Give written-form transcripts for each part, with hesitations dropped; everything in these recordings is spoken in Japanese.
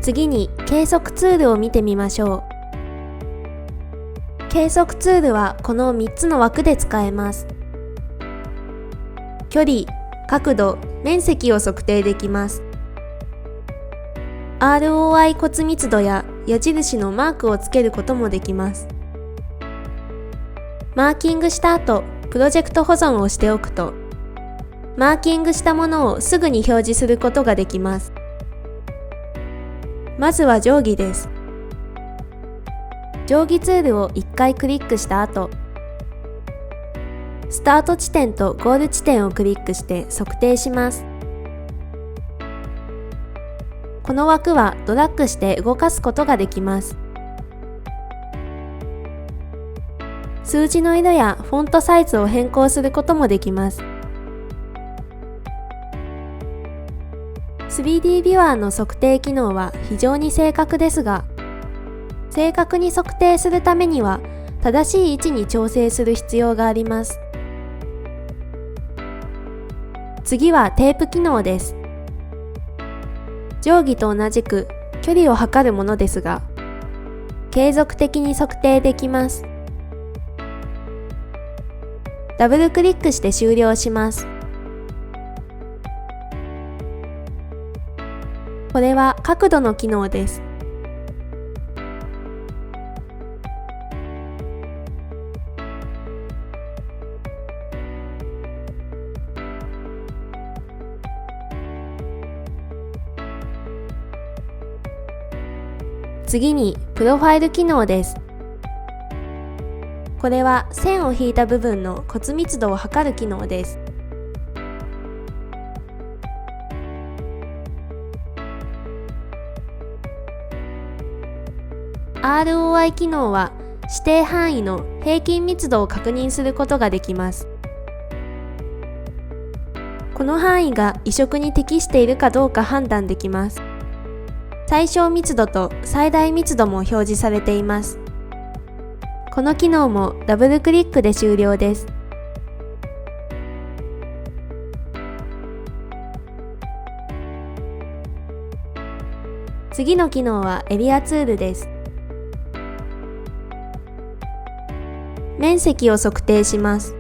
次に計測ツールを見てみましょう。計測ツールはこの3つの枠で使えます。距離、角度、面積を測定できます。ROI 骨密度や矢印のマークをつけることもできます。マーキングした後、プロジェクト保存をしておくと、マーキングしたものをすぐに表示することができます。まずは定規です。定規ツールを1回クリックした後、スタート地点とゴール地点をクリックして測定します。この枠はドラッグして動かすことができます。数字の色やフォントサイズを変更することもできます。3D ビュアーの測定機能は非常に正確ですが、正確に測定するためには正しい位置に調整する必要があります。次はテープ機能です。定規と同じく距離を測るものですが、継続的に測定できます。ダブルクリックして終了します。これは角度の機能です。次にプロファイル機能です。これは線を引いた部分の骨密度を測る機能です。ROI 機能は指定範囲の平均密度を確認することができます。この範囲が移植に適しているかどうか判断できます。最小密度と最大密度も表示されています。この機能もダブルクリックで終了です。次の機能はエリアツールです。面積を測定します。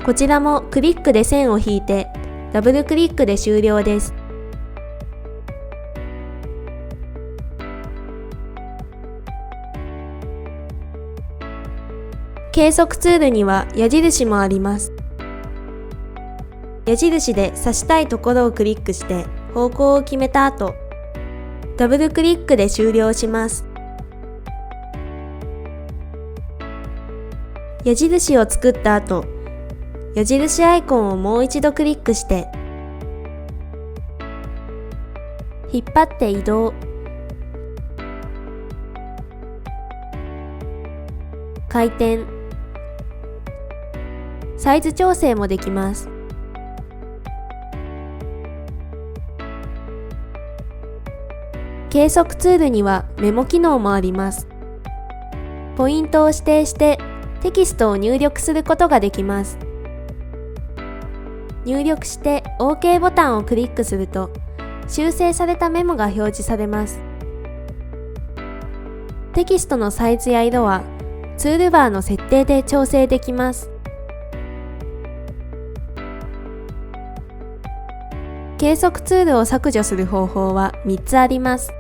こちらもクリックで線を引いてダブルクリックで終了です。計測ツールには矢印もあります。矢印で指したいところをクリックして方向を決めた後、ダブルクリックで終了します。矢印を作った後、矢印アイコンをもう一度クリックして、引っ張って移動、回転、サイズ調整もできます。計測ツールにはメモ機能もあります。ポイントを指定してテキストを入力することができます。入力して OK ボタンをクリックすると、修正されたメモが表示されます。テキストのサイズや色はツールバーの設定で調整できます。計測ツールを削除する方法は3つあります。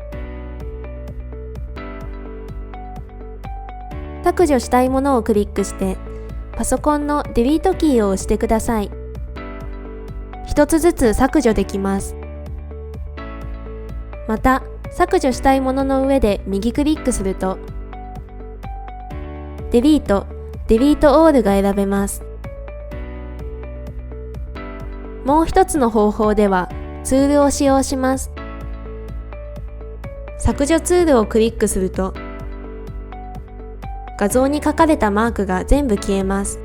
削除したいものをクリックして、パソコンのデリートキーを押してください。一つずつ削除できます。また、削除したいものの上で右クリックすると、デリート、デリートオールが選べます。もう一つの方法では、ツールを使用します。削除ツールをクリックすると、画像に書かれたマークが全部消えます。